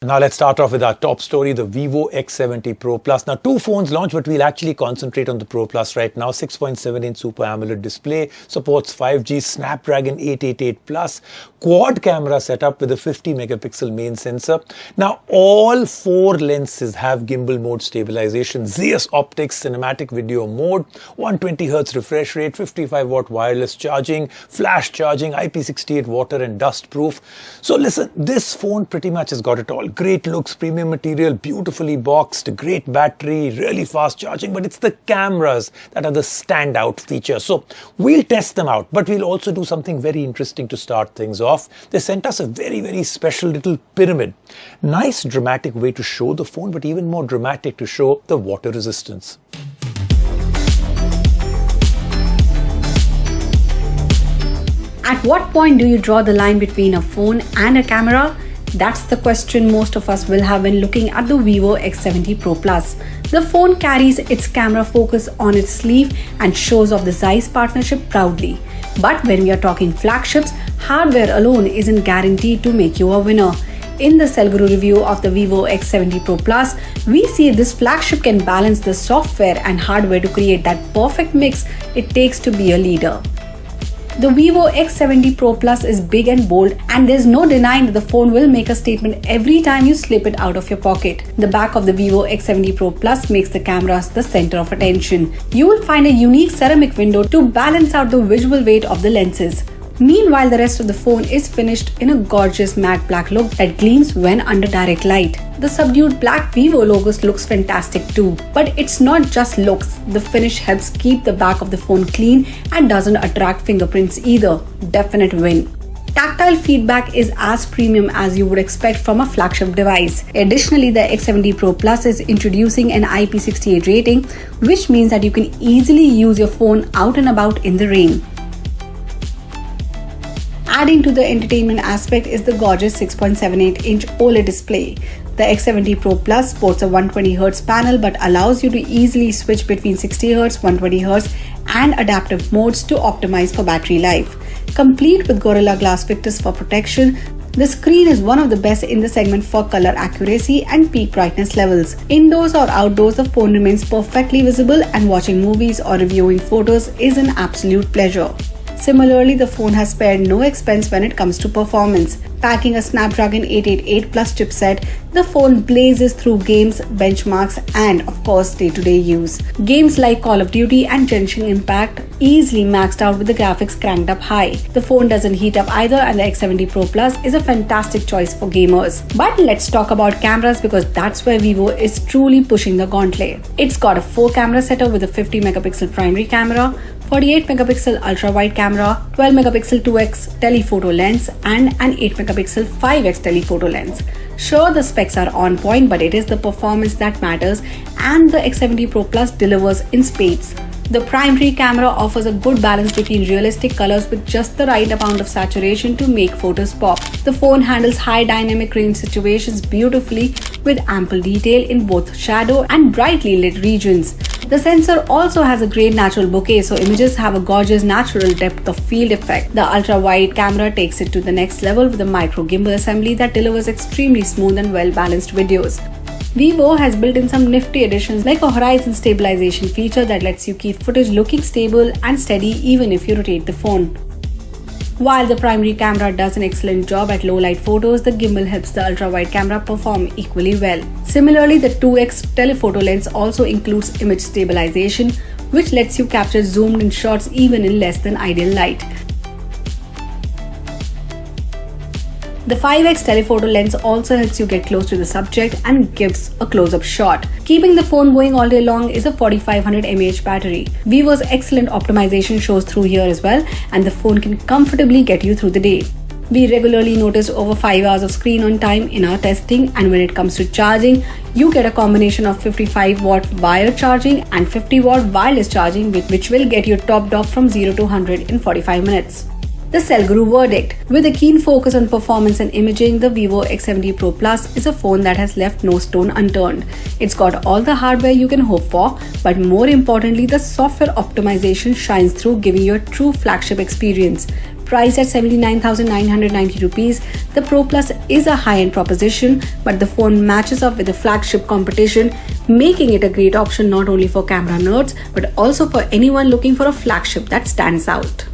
Now let's start off with our top story, the Vivo X70 Pro Plus. Now two phones launched, but we'll actually concentrate on the Pro Plus right now. 6.7-inch Super AMOLED display, supports 5G, Snapdragon 888 Plus, quad camera setup with a 50 megapixel main sensor. Now all four lenses have gimbal mode stabilization, Zeiss optics, cinematic video mode, 120Hz refresh rate, 55-watt wireless charging, flash charging, IP68 water and dust proof. So listen, this phone pretty much has got it all. Great looks, premium material, beautifully boxed, great battery, really fast charging, but it's the cameras that are the standout feature. So we'll test them out, but we'll also do something very interesting to start things off. They sent us a very special little pyramid. Nice dramatic way to show the phone, but even more dramatic to show the water resistance. At what point do you draw the line between a phone and a camera? That's the question most of us will have when looking at the Vivo X70 Pro Plus. The phone carries its camera focus on its sleeve and shows off the Zeiss partnership proudly. But when we are talking flagships, hardware alone isn't guaranteed to make you a winner. In the Selguru review of the Vivo X70 Pro Plus, we see this flagship can balance the software and hardware to create that perfect mix it takes to be a leader. The Vivo X70 Pro Plus is big and bold, and there's no denying that the phone will make a statement every time you slip it out of your pocket. The back of the Vivo X70 Pro Plus makes the cameras the center of attention. You will find a unique ceramic window to balance out the visual weight of the lenses. Meanwhile, the rest of the phone is finished in a gorgeous matte black look that gleams when under direct light. The subdued black Vivo logo looks fantastic too. But it's not just looks. The finish helps keep the back of the phone clean and doesn't attract fingerprints either. Definite win. Tactile feedback is as premium as you would expect from a flagship device. Additionally, the X70 Pro Plus is introducing an IP68 rating, which means that you can easily use your phone out and about in the rain. Adding to the entertainment aspect is the gorgeous 6.78-inch OLED display. The X70 Pro Plus sports a 120Hz panel but allows you to easily switch between 60Hz, 120Hz and adaptive modes to optimize for battery life. Complete with Gorilla Glass Victus for protection, the screen is one of the best in the segment for color accuracy and peak brightness levels. Indoors or outdoors, the phone remains perfectly visible, and watching movies or reviewing photos is an absolute pleasure. Similarly, the phone has spared no expense when it comes to performance. Packing a Snapdragon 888 Plus chipset, the phone blazes through games, benchmarks and of course day-to-day use. Games like Call of Duty and Genshin Impact easily maxed out with the graphics cranked up high. The phone doesn't heat up either, and the X70 Pro Plus is a fantastic choice for gamers. But let's talk about cameras, because that's where Vivo is truly pushing the gauntlet. It's got a 4-camera setup with a 50 megapixel primary camera, 48 megapixel ultra-wide camera, 12 megapixel 2x telephoto lens and an 8 megapixel 5x telephoto lens. Sure, the specs are on point, but it is the performance that matters, and the X70 Pro Plus delivers in spades. The primary camera offers a good balance between realistic colors with just the right amount of saturation to make photos pop. The phone handles high dynamic range situations beautifully with ample detail in both shadow and brightly lit regions. The sensor also has a great natural bokeh, so images have a gorgeous natural depth of field effect. The ultra-wide camera takes it to the next level with a micro gimbal assembly that delivers extremely smooth and well-balanced videos. Vivo has built in some nifty additions like a horizon stabilization feature that lets you keep footage looking stable and steady even if you rotate the phone. While the primary camera does an excellent job at low-light photos, the gimbal helps the ultra-wide camera perform equally well. Similarly, the 2x telephoto lens also includes image stabilization, which lets you capture zoomed-in shots even in less than ideal light. The 5x telephoto lens also helps you get close to the subject and gives a close-up shot. Keeping the phone going all day long is a 4500 mAh battery. Vivo's excellent optimization shows through here as well, and the phone can comfortably get you through the day. We regularly noticed over 5 hours of screen on time in our testing, and when it comes to charging, you get a combination of 55-watt wire charging and 50-watt wireless charging, which will get you topped off from 0 to 100 in 45 minutes. The Selguru verdict. With a keen focus on performance and imaging, the Vivo X70 Pro Plus is a phone that has left no stone unturned. It's got all the hardware you can hope for, but more importantly, the software optimization shines through, giving you a true flagship experience. Priced at 79,990 rupees, the Pro Plus is a high-end proposition, but the phone matches up with the flagship competition, making it a great option not only for camera nerds but also for anyone looking for a flagship that stands out.